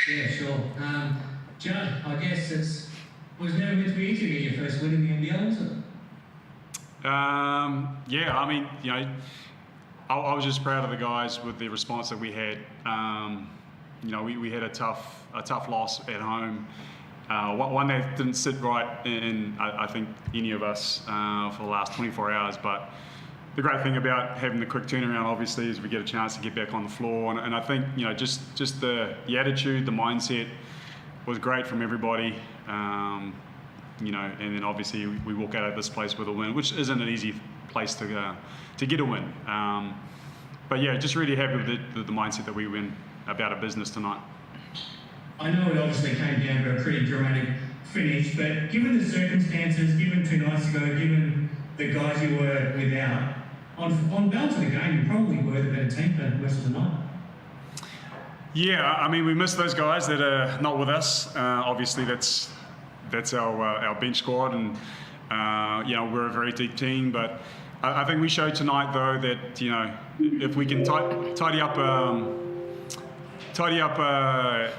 Yeah, sure. Judd, I guess was never meant to be easy to get your first win in the NBL, was it? Yeah, I mean, I was just proud of the guys with the response that we had. We had a tough loss at home. One that didn't sit right in I think any of us for the last 24 hours. But the great thing about having the quick turnaround, obviously, is we get a chance to get back on the floor. And I think just the attitude, the mindset was great from everybody. And then obviously we walk out of this place with a win, which isn't an easy place to get a win. But yeah, just really happy with the mindset that we win about our business tonight. I know it obviously came down to a pretty dramatic finish, but given the circumstances, given 2 nights ago, given the guys you were without, on balance of the game, you probably were the better team for the rest of the night. Yeah, I mean, we miss those guys that are not with us. Obviously, that's our bench squad, and we're a very deep team. But I think we showed tonight, though, that if we can tidy up a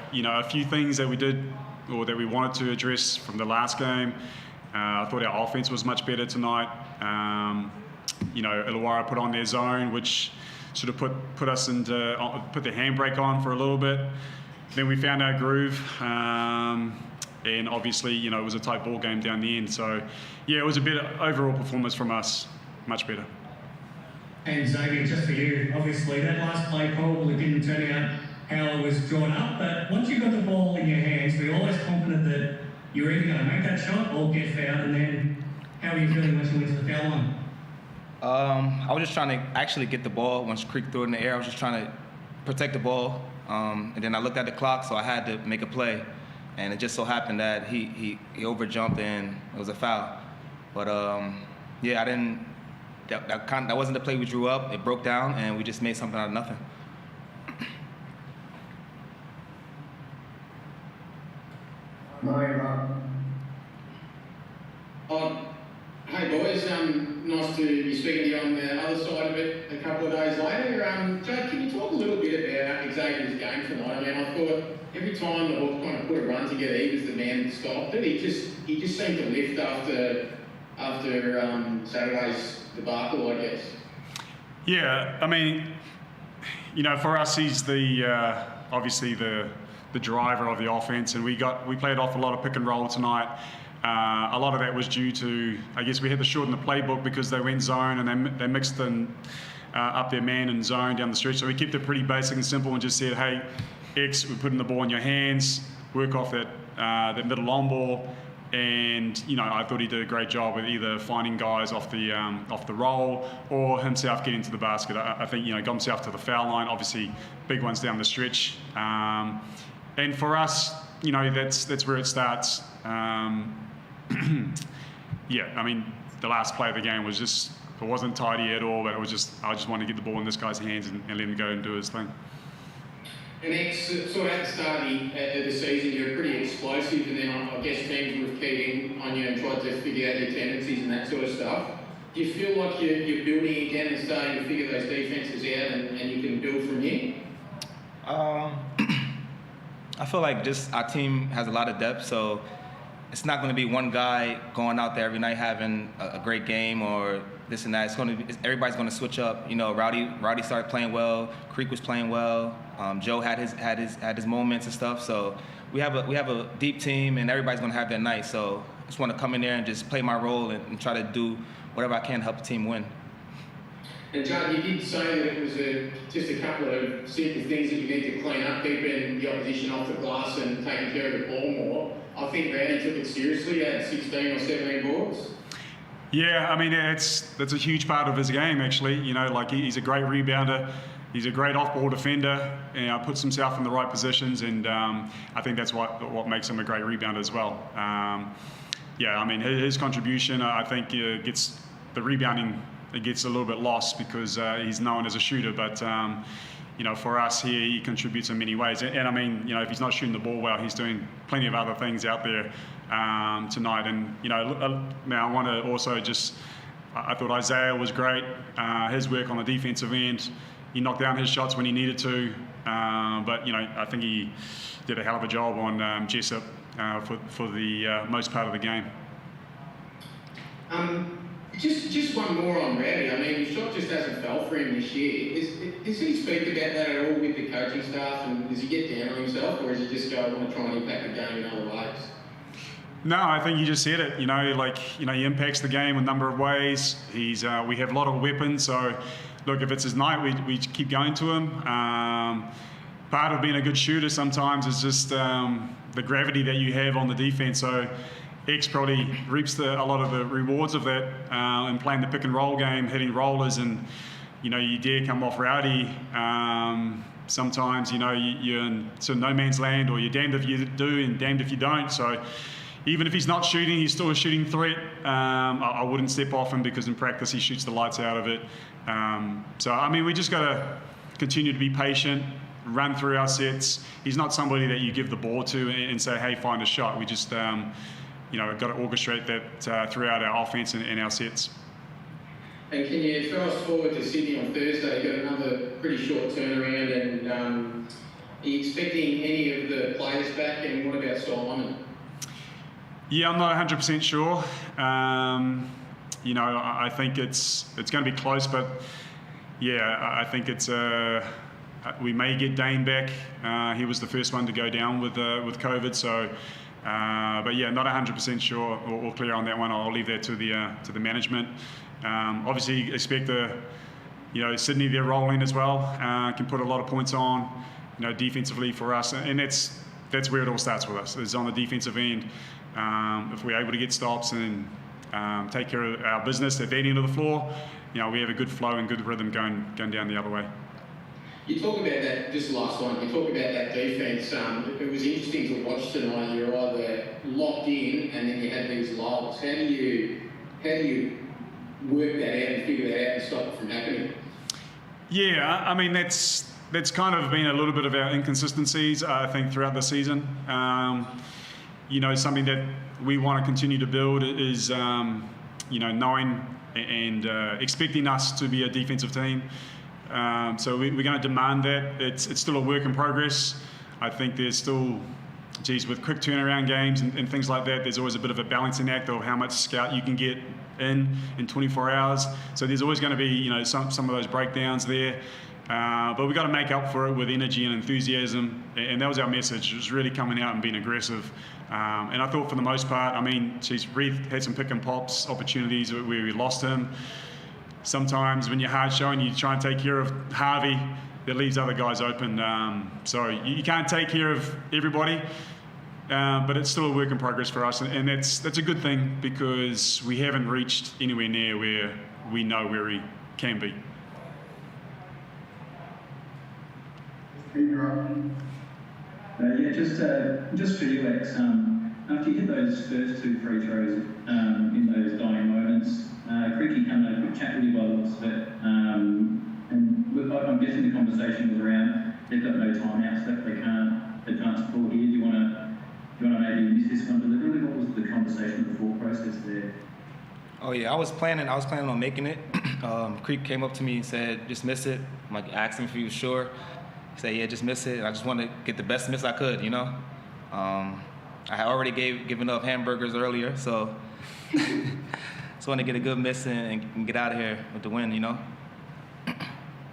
few things that we did or that we wanted to address from the last game. I thought our offense was much better tonight. Illawarra put on their zone, which sort of put us into put the handbrake on for a little bit. Then we found our groove. And obviously, it was a tight ball game down the end. So, yeah, it was a better overall performance from us, much better. And Xavier, just for you, obviously that last play probably didn't turn out how it was drawn up, but once you got the ball in your hands, were you always confident that you were either going to make that shot or get fouled? And then how were you feeling once you went to the foul line? I was just trying to actually get the ball. Once Creek threw it in the air, I was just trying to protect the ball. And then I looked at the clock, so I had to make a play. And it just so happened that he overjumped and it was a foul. But yeah, I didn't. That wasn't the play we drew up. It broke down and we just made something out of nothing. Hey boys, nice to be speaking to you on the other side of it a couple of days later. Judd, can you talk a little bit about Xavier's game tonight? I mean, I thought every time the Hawks kind of put a run together, he was the man that stopped it. He just seemed to lift after Saturday's debacle, I guess. Yeah, I mean, for us, he's obviously the driver of the offense, and we played off a lot of pick and roll tonight. A lot of that was due to, I guess, we had to shorten the playbook because they went zone and they mixed up their man and zone down the stretch. So we kept it pretty basic and simple and just said, hey, X, we're putting the ball in your hands, work off that middle long ball. And I thought he did a great job with either finding guys off the roll or himself getting to the basket. I think got himself to the foul line. Obviously, big ones down the stretch. And for us, that's where it starts. Yeah, I mean, the last play of the game was just, it wasn't tidy at all, but it was just, I just wanted to get the ball in this guy's hands and let him go and do his thing. And X, sort of at the start of the season, you're pretty explosive, and then I guess teams would have keyed in on you and tried to figure out your tendencies and that sort of stuff. Do you feel like you're building again and starting to figure those defenses out and you can build from here? I feel like just our team has a lot of depth, so it's not going to be one guy going out there every night having a great game or this and that. Everybody's going to switch up. Rowdy started playing well. Creek was playing well. Joe had his moments and stuff. So we have a deep team, and everybody's going to have their night. So I just want to come in there and just play my role and try to do whatever I can to help the team win. And Judd, you did say that it was just a couple of simple things that you need to clean up, keeping the opposition off the glass and taking care of the ball more. I think Rowdy took it seriously at 16 or 17 boards. Yeah, I mean, that's a huge part of his game, actually. He's a great rebounder. He's a great off-ball defender, puts himself in the right positions, and I think that's what makes him a great rebounder as well. Yeah, I mean, his contribution, I think, gets the rebounding. It gets a little bit lost because he's known as a shooter, but for us here, he contributes in many ways. And I mean, if he's not shooting the ball well, he's doing plenty of other things out there tonight. And now I want to also I thought Isaiah was great. His work on the defensive end, he knocked down his shots when he needed to. But I think he did a hell of a job on Jessup for the most part of the game. Just one more on Rowdy. I mean, the shot just hasn't fell for him this year. Does he speak about that at all with the coaching staff, and does he get down on himself, or does he just go, I want to try and impact the game in other ways? No, I think you just said it. He impacts the game a number of ways. We have a lot of weapons. So, look, if it's his night, we keep going to him. Part of being a good shooter sometimes is just the gravity that you have on the defense. So, X probably reaps a lot of the rewards of that in playing the pick and roll game, hitting rollers, and you dare come off Rowdy. Sometimes you're in sort of no man's land, or you're damned if you do and damned if you don't. So even if he's not shooting, he's still a shooting threat. I wouldn't step off him because in practice he shoots the lights out of it. So I mean, we just got to continue to be patient, run through our sets. He's not somebody that you give the ball to and say, hey, find a shot. We just got to orchestrate that throughout our offense and our sets. And can you throw us forward to Sydney on Thursday? You've got another pretty short turnaround, and are you expecting any of the players back, and what about Solomon? Yeah, I'm not 100% sure. I think it's going to be close, but yeah, I think it's we may get Dane back. He was the first one to go down with COVID, so. But yeah, not 100% sure or clear on that one. I'll leave that to the management. Obviously, expect Sydney, they're rolling as well. Can put a lot of points on, defensively for us, and that's where it all starts with us. Is on the defensive end. If we're able to get stops and take care of our business at that end of the floor, we have a good flow and good rhythm going down the other way. You talk about that, just last one, you talk about that defence. It was interesting to watch tonight. You're either locked in and then you had these lulls. How do you work that out and figure that out and stop it from happening? Yeah, I mean, that's kind of been a little bit of our inconsistencies, I think, throughout the season. Something that we want to continue to build is, knowing and expecting us to be a defensive team. So we're going to demand that. It's still a work in progress. I think there's still, with quick turnaround games and things like that, there's always a bit of a balancing act of how much scout you can get in 24 hours. So there's always going to be, some of those breakdowns there. But we've got to make up for it with energy and enthusiasm. And that was our message. It was really coming out and being aggressive. And I thought for the most part, Reed had some pick and pops opportunities where we lost him. Sometimes when you're hard showing, you try and take care of Harvey, that leaves other guys open. So you can't take care of everybody, but it's still a work in progress for us, and that's a good thing because we haven't reached anywhere near where we know where we can be. Just for you, Lex, after you hit those first two free throws in those dying moments, Creaky come to a quick chat with you by the looks of it, and I'm guessing the conversation was around they've got no timeouts left, they can't score here. Do you want to maybe miss this one deliberately? What was the conversation, the thought process there? Oh yeah, I was planning on making it. Creek came up to me and said, "Just miss it." I'm like, asked him if he was sure. He said, "Yeah, just miss it." And I just wanted to get the best miss I could, I had already given up hamburgers earlier, so just want to get a good miss and get out of here with the win,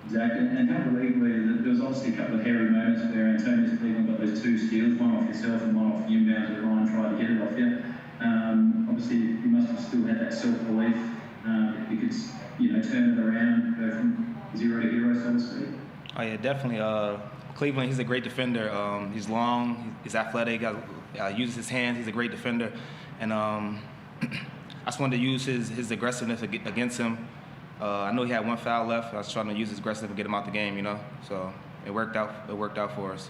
Exactly, and unbelievably, there was obviously a couple of hairy moments where Antonius Cleveland got those two steals, one off yourself and one off the inbounds where Ryan tried to get it off you. Obviously, you must have still had that self-belief. You could, turn it around, go from 0 to hero, so to speak. Oh yeah, definitely. Cleveland, he's a great defender. He's long, he's athletic, uses his hands. He's a great defender, and I just wanted to use his aggressiveness against him. I know he had one foul left. I was trying to use his aggressiveness to get him out the game, So it worked out. It worked out for us.